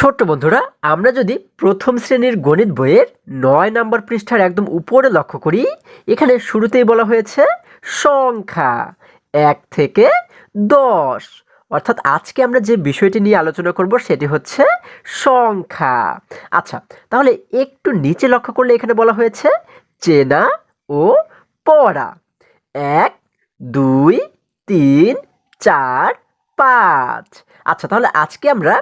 ছোট্ট বন্ধুরা, আমরা যদি প্রথম শ্রেণীর গণিত বইয়ের ৯ নম্বর পৃষ্ঠার একদম উপরে লক্ষ্য করি, এখানে শুরুতেই বলা হয়েছে সংখ্যা ১ থেকে ১০। অর্থাৎ আজকে আমরা যে বিষয়টি নিয়ে আলোচনা করব সেটি হচ্ছে সংখ্যা। আচ্ছা, তাহলে একটু নিচে লক্ষ্য করলে এখানে বলা হয়েছে চেনা ও পড়া। ১, ২, ৩, ৪, ৫। আচ্ছা, তাহলে আজকে আমরা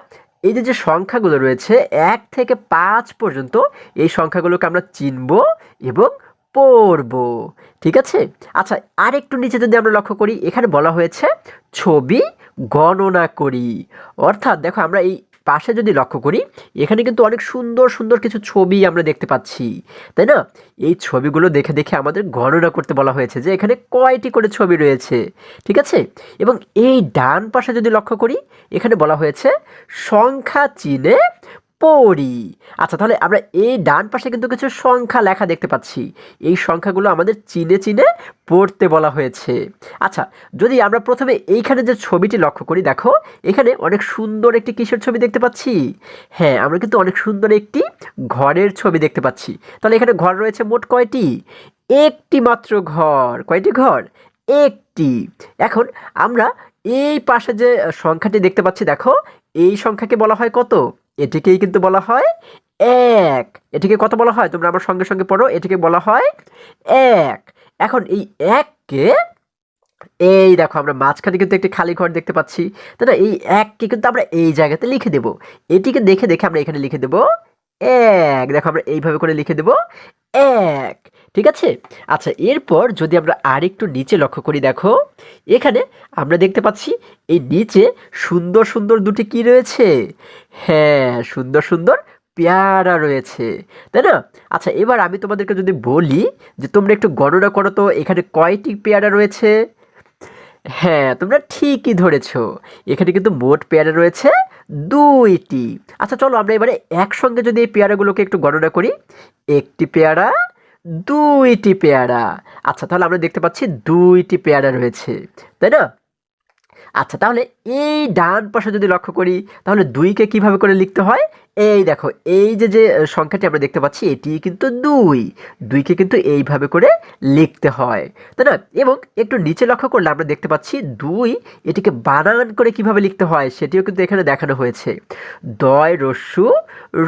এই যে সংখ্যাগুলো রয়েছে ১ থেকে ৫ পর্যন্ত, এই সংখ্যাগুলোকে আমরা চিনব এবং পড়ব। ঠিক আছে? আচ্ছা, আরেকটু নিচে যদি আমরা লক্ষ্য করি, এখানে বলা হয়েছে ছবি গণনা করি। অর্থাৎ দেখো, আমরা এই পাশে যদি লক্ষ্য করি, এখানে কিন্তু অনেক সুন্দর সুন্দর কিছু ছবি আমরা দেখতে পাচ্ছি, তাই না? এই ছবিগুলো দেখে দেখে আমাদের গণনা করতে বলা হয়েছে যে এখানে কয়টি করে ছবি রয়েছে। ঠিক আছে? এবং এই ডান পাশে যদি লক্ষ্য করি, এখানে বলা হয়েছে সংখ্যা চিনে পড়ি। আচ্ছা, তাহলে আমরা এই ডান পাশে কিন্তু কিছু সংখ্যা লেখা দেখতে পাচ্ছি। এই সংখ্যাগুলো আমাদের চিনে চিনে পড়তে বলা হয়েছে। আচ্ছা, যদি আমরা প্রথমে এইখানে যে ছবিটি লক্ষ্য করি, দেখো এখানে অনেক সুন্দর একটি কিসের ছবি দেখতে পাচ্ছি? হ্যাঁ, আমরা কিন্তু অনেক সুন্দর একটি ঘরের ছবি দেখতে পাচ্ছি। তাহলে এখানে ঘর রয়েছে মোট কয়টি? একটি মাত্র ঘর। কয়টি ঘর? একটি। এখন আমরা এই পাশে যে সংখ্যাটি দেখতে পাচ্ছি, দেখো এই সংখ্যাকে বলা হয় কত? এটিকেই কিন্তু বলা হয় ১। এটিকে কত বলা হয়? তোমরা আমার সঙ্গে সঙ্গে পড়ো। এটিকে বলা হয় ১। এখন এই ১কে, এই দেখো আমরা মাঝখানে কিন্তু একটি খালি ঘর দেখতে পাচ্ছি, তাই না? এই ১কে কিন্তু আমরা এই জায়গাতে লিখে দেব। এটিকে দেখে দেখে আমরা এখানে লিখে দেব ১। দেখো আমরা এইভাবে করে লিখে দেব ১। ঠিক আছে? আচ্ছা, এরপর যদি আমরা আরেকটু নিচে লক্ষ্য করি, দেখো এখানে আমরা দেখতে পাচ্ছি এই নিচে সুন্দর সুন্দর দুটি কি রয়েছে? হ্যাঁ, সুন্দর সুন্দর পেয়ারা রয়েছে, তাই না? আচ্ছা, এবার আমি তোমাদেরকে যদি বলি যে তোমরা একটু গণনা করো তো এখানে কয়টি পেয়ারা রয়েছে? হ্যাঁ, তোমরা ঠিকই ধরেছ। এখানে কিন্তু মোট পেয়ারা রয়েছে ২টি। আচ্ছা, চলো আমরা এবারে একসঙ্গে যদি এই পেয়ারাগুলোকে একটু গণনা করি। ১টি পেয়ারা, ২টি পেয়ারা। আচ্ছা, তাহলে আমরা দেখতে পাচ্ছি ২টি পেয়ারা রয়েছে, তাই না? আচ্ছা, তাহলে এই ডান পাশে যদি লক্ষ্য করি, তাহলে ২কে কিভাবে করে লিখতে হয়? এই দেখো, এই যে সংখ্যাটি আমরা দেখতে পাচ্ছি, এটি কিন্তু ২। ২কে কিন্তু এইভাবে করে লিখতে হয়, তাই না? এবং একটু নিচে লক্ষ্য করলে আমরা দেখতে পাচ্ছি ২, এটিকে বানান করে কিভাবে লিখতে হয় সেটিও কিন্তু এখানে দেখানো হয়েছে। দয় রস্যু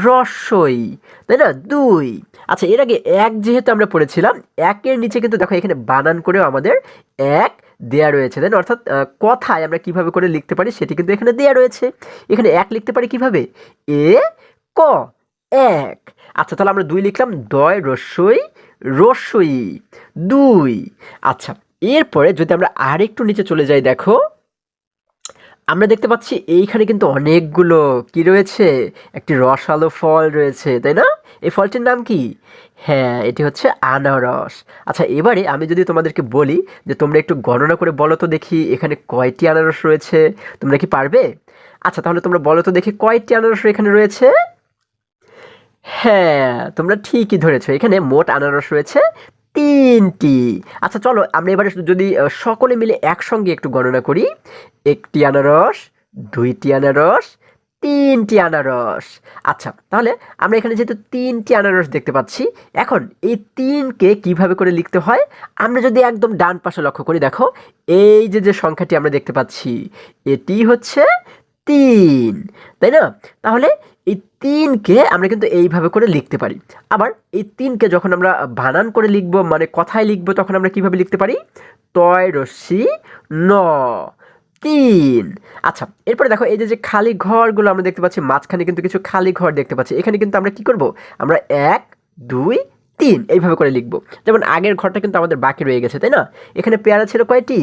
রস্যই, তাই না? ২। আচ্ছা, এর আগে ১ যেহেতু আমরা পড়েছিলাম, ১-এর নিচে কিন্তু দেখো এখানে বানান করেও আমাদের ১ দেয়া রয়েছে, তাই না? অর্থাৎ কথায় আমরা কিভাবে করে লিখতে পারি সেটি কিন্তু এখানে দেয়া রয়েছে। এখানে ১ লিখতে পারি কিভাবে? এ ক ১। আচ্ছা, তাহলে আমরা ২ লিখলাম, দয় রস্যই রস্যই ২। আচ্ছা, এরপরে যদি আমরা আরেকটু নিচে চলে যাই, দেখো আমরা দেখতে পাচ্ছি এইখানে কিন্তু অনেকগুলো কি রয়েছে? একটি রসালো ফল রয়েছে, তাই না? এই ফলটির নাম কি? হ্যাঁ, এটি হচ্ছে আনারস। আচ্ছা, এবারে আমি যদি তোমাদেরকে বলি যে তোমরা একটু গণনা করে বলো তো দেখি এখানে কয়টি আনারস রয়েছে? তোমরা কি পারবে? আচ্ছা, তাহলে তোমরা বলো তো দেখি কয়টি আনারস এখানে রয়েছে? হ্যাঁ, তোমরা ঠিকই ধরেছ। এখানে মোট আনারস রয়েছে ৩টি। আচ্ছা, চলো আমরা এবারে যদি সকলে মিলে একসঙ্গে একটু গণনা করি। ১টি আনারস, ২টি আনারস, ৩টি আনারস। আচ্ছা, তাহলে আমরা এখানে যেহেতু ৩টি আনারস দেখতে পাচ্ছি, এখন এই ৩কে কিভাবে করে লিখতে হয়? আমরা যদি একদম ডান পাশে লক্ষ্য করি, দেখো এই যে সংখ্যাটি আমরা দেখতে পাচ্ছি, এটি হচ্ছে ৩, তাই না? তাহলে এই ৩কে আমরা কিন্তু এইভাবে করে লিখতে পারি। আবার এই ৩কে যখন আমরা বানান করে লিখব, মানে কথায় লিখব, তখন আমরা কিভাবে লিখতে পারি? তয় রস্যি ন ৩। আচ্ছা, এরপরে দেখো এই যে খালি ঘরগুলো আমরা দেখতে পাচ্ছি, মাঝখানে কিন্তু কিছু খালি ঘর দেখতে পাচ্ছি। এখানে কিন্তু আমরা কি করব? আমরা ১, ২, ৩ এইভাবে করে লিখব। যেমন আগের ঘরটা কিন্তু আমাদের বাকি রয়ে গেছে, তাই না? এখানে পেয়ারা ছিল কয়টি?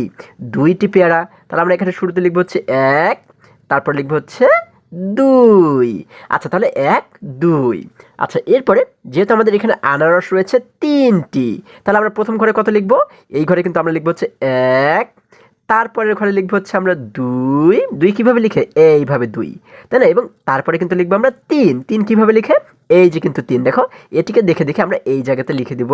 ২টি পেয়ারা। তাহলে আমরা এখানে শুরুতে লিখব হচ্ছে ১, তারপর লিখব হচ্ছে ২। আচ্ছা, তাহলে ১, ২। আচ্ছা, এরপরে যেহেতু আমাদের এখানে আনারস রয়েছে ৩টি, তাহলে আমরা প্রথম ঘরে কত লিখব? এই ঘরে কিন্তু আমরা লিখব হচ্ছে ১, তারপরের ঘরে লিখব হচ্ছে আমরা ২। ২ কিভাবে লিখে? এইভাবে ২, তাই না? এবং তারপরে কিন্তু লিখব আমরা ৩। ৩ কিভাবে লিখে? এই যে কিন্তু ৩, দেখো এটিকে দেখে দেখে আমরা এই জায়গাতে লিখে দিব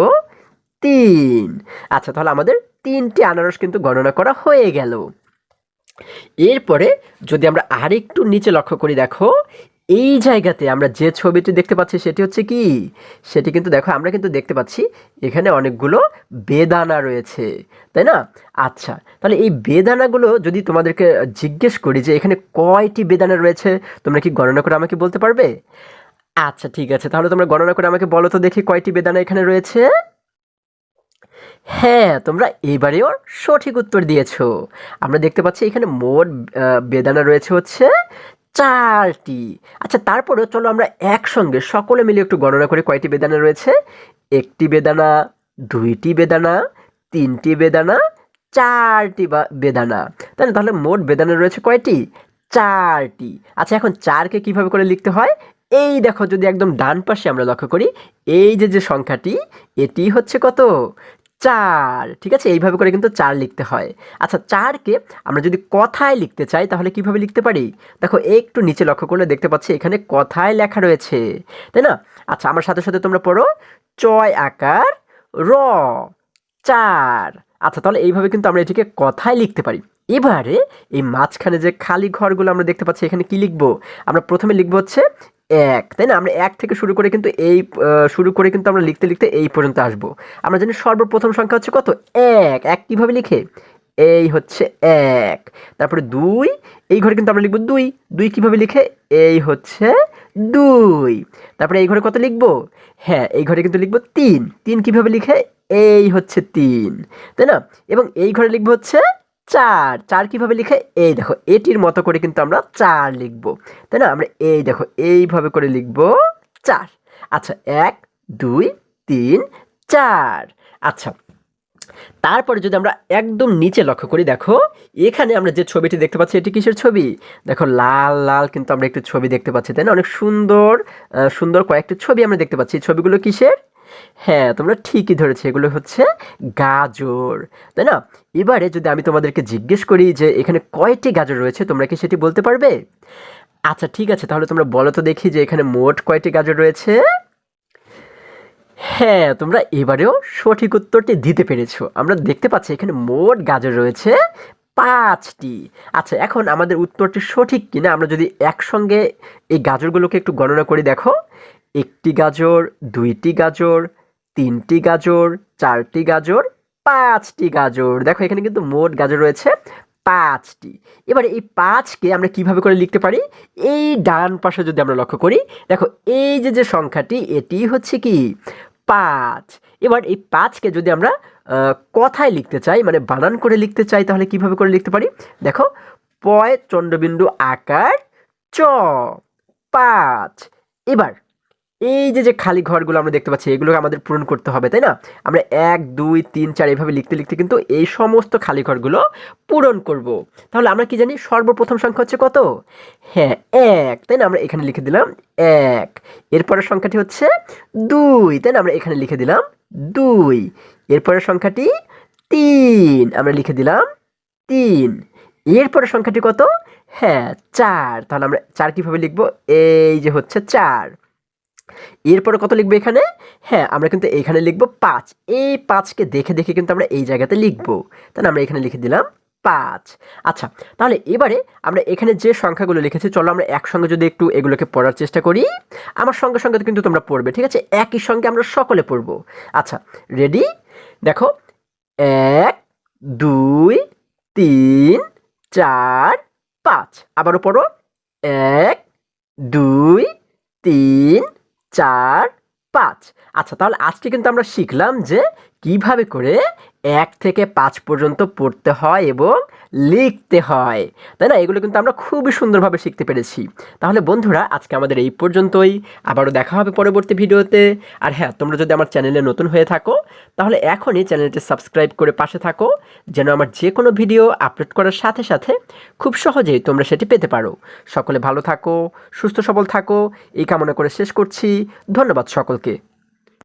৩। আচ্ছা, তাহলে আমাদের ৩টি আনারস কিন্তু গণনা করা হয়ে গেল। এরপরে যদি আমরা আরেকটু নিচে লক্ষ্য করি, দেখো এই জায়গাতে আমরা যে ছবিটি দেখতে পাচ্ছি সেটি হচ্ছে কি, সেটি কিন্তু দেখো আমরা কিন্তু দেখতে পাচ্ছি এখানে অনেকগুলো বেদানা রয়েছে, তাই না? আচ্ছা, তাহলে এই বেদানাগুলো যদি তোমাদেরকে জিজ্ঞেস করি যে এখানে কয়টি বেদানা রয়েছে, তোমরা কি গণনা করে আমাকে বলতে পারবে? আচ্ছা ঠিক আছে, তাহলে তোমরা গণনা করে আমাকে বলো তো দেখি কয়টি বেদানা এখানে রয়েছে। হ্যাঁ, তোমরা এবারেও সঠিক উত্তর দিয়েছো। আমরা দেখতে পাচ্ছি এখানে মোট বেদানা রয়েছে হচ্ছে 4টি। আচ্ছা, তারপরেও চলো আমরা একসঙ্গে সকলে মিলে একটু গণনা করি কয়টি বেদানা রয়েছে। 1টি বেদানা, 2টি বেদানা, 3টি বেদানা, 4টি বেদানা। তাই না? তাহলে মোট বেদানা রয়েছে কয়টি? 4টি। আচ্ছা, এখন 4কে কিভাবে করে লিখতে হয়? এই দেখো, যদি একদম ডান পাশে আমরা লক্ষ্য করি, এই যে সংখ্যাটি, এটি হচ্ছে কত? 4। ঠিক আছে, এইভাবে করে কিন্তু 4 লিখতে হয়। আচ্ছা, 4কে আমরা যদি কথায় লিখতে চাই তাহলে কিভাবে লিখতে পারি? দেখো একটু নিচে লক্ষ্য করলে দেখতে পাচ্ছি এখানে কথায় লেখা রয়েছে, তাই না? আচ্ছা, আমার সাথে সাথে তোমরা পড়ো, চয় আকার র 4। আচ্ছা, তাহলে এইভাবে কিন্তু আমরা এটিকে কথায় লিখতে পারি। এবারে এই মাঝখানে যে খালি ঘরগুলো আমরা দেখতে পাচ্ছি, এখানে কি লিখবো? আমরা প্রথমে লিখবো হচ্ছে 1, তাই না? আমরা 1 থেকে শুরু করে কিন্তু আমরা লিখতে লিখতে এই পর্যন্ত আসবো। আমরা জানি সর্বপ্রথম সংখ্যা হচ্ছে কত? 1। 1 কিভাবে লিখে? এই হচ্ছে 1। তারপরে 2, এই ঘরে কিন্তু আমরা লিখবো 2। 2 কিভাবে লিখে? এই হচ্ছে 2। তারপরে এই ঘরে কত লিখবো? হ্যাঁ, এই ঘরে কিন্তু লিখবো 3। 3 কিভাবে লিখে? এই হচ্ছে 3, তাই না? এবং এই ঘরে লিখবো হচ্ছে 4। 4 কিভাবে লিখে? এই দেখো, এটির মতো করে কিন্তু আমরা 4 লিখবো, তাই না? আমরা এই দেখো এইভাবে করে লিখবো 4। আচ্ছা, 1, 2, 3, 4। আচ্ছা, তারপরে যদি আমরা একদম নিচে লক্ষ্য করি, দেখো এখানে আমরা যে ছবিটি দেখতে পাচ্ছি এটি কিসের ছবি? দেখো লাল লাল কিন্তু আমরা একটু ছবি দেখতে পাচ্ছি, তাই না? অনেক সুন্দর সুন্দর কয়েকটি ছবি আমরা দেখতে পাচ্ছি। ছবিগুলো কিসের? হ্যাঁ, তোমরা ঠিকই ধরেছো, এগুলো হচ্ছে গাজর, তাই না? এবারে যদি আমি তোমাদেরকে জিজ্ঞেস করি যে এখানে কয়টি গাজর রয়েছে, তোমরা কি সেটি বলতে পারবে? আচ্ছা ঠিক আছে, তাহলে তোমরা বলো তো দেখি যে এখানে মোট কয়টি গাজর রয়েছে। হ্যাঁ, তোমরা এবারেও সঠিক উত্তরটি দিতে পেরেছো। আমরা দেখতে পাচ্ছি এখানে মোট গাজর রয়েছে 5টি। আচ্ছা, এখন আমাদের উত্তরটি সঠিক কিনা আমরা যদি একসঙ্গে এই গাজরগুলোকে একটু গণনা করি, দেখো 1টি গাজর, 2টি গাজর, 3টি গাজর, 4টি গাজর, 5টি গাজর। দেখো এখানে কিন্তু মোট গাজর রয়েছে 5টি। এবারে এই 5কে আমরা কিভাবে করে লিখতে পারি? এই ডান পাশে যদি আমরা লক্ষ্য করি, দেখো এই যে সংখ্যাটি, এটি হচ্ছে কি 5। এবার এই 5কে যদি আমরা কথায় লিখতে চাই, মানে বানান করে লিখতে চাই, তাহলে কিভাবে করে লিখতে পারি? দেখো, পয় চন্দ্রবিন্দু আকার চ 5। এবার এই যে খালি ঘরগুলো আমরা দেখতে পাচ্ছি, এগুলো আমাদের পূরণ করতে হবে, তাই না? আমরা 1, 2, 3, 4 এভাবে লিখতে লিখতে কিন্তু এই সমস্ত খালি ঘরগুলো পূরণ করব। তাহলে আমরা কি জানি সর্বপ্রথম সংখ্যা হচ্ছে কত? হ্যাঁ, 1, তাই না? আমরা এখানে লিখে দিলাম 1। এরপরের সংখ্যাটি হচ্ছে 2, তাই না? আমরা এখানে লিখে দিলাম 2। এরপরের সংখ্যাটি 3, আমরা লিখে দিলাম 3। এরপরের সংখ্যাটি কত? হ্যাঁ, 4। তাহলে আমরা 4 কিভাবে লিখবো? এই যে হচ্ছে 4। এরপরে কত লিখবো এখানে? হ্যাঁ, আমরা কিন্তু এখানে লিখবো 5। এই 5কে দেখে দেখে কিন্তু আমরা এই জায়গাতে লিখবো, তাহলে আমরা এখানে লিখে দিলাম 5। আচ্ছা, তাহলে এবারে আমরা এখানে যে সংখ্যাগুলো লিখেছি, চলো আমরা একসঙ্গে যদি একটু এগুলোকে পড়ার চেষ্টা করি। আমার সঙ্গে সঙ্গে কিন্তু তোমরা পড়বে, ঠিক আছে? একই সঙ্গে আমরা সকলে পড়বো। আচ্ছা, রেডি? দেখো, 1, 2, 3, 4, 5। আবারও পড়ো, 1, 2, 3, 4, 5। আচ্ছা, তাহলে আজকে কিন্তু আমরা শিখলাম যে কিভাবে করে 1 থেকে 5 পর্যন্ত পড়তে হয় এবং লিখতে হয়, তাই না? এগুলো কিন্তু আমরা খুবই সুন্দরভাবে শিখতে পেরেছি। তাহলে বন্ধুরা, আজকে আমাদের এই পর্যন্তই। আবারও দেখা হবে পরবর্তী ভিডিওতে। আর হ্যাঁ, তোমরা যদি আমার চ্যানেলে নতুন হয়ে থাকো তাহলে এখনই চ্যানেলটি সাবস্ক্রাইব করে পাশে থাকো, যেন আমার যে কোনো ভিডিও আপলোড করার সাথে সাথে খুব সহজেই তোমরা সেটি পেতে পারো। সকলে ভালো থাকো, সুস্থ সবল থাকো, এই কামনা করে শেষ করছি। ধন্যবাদ সকলকে।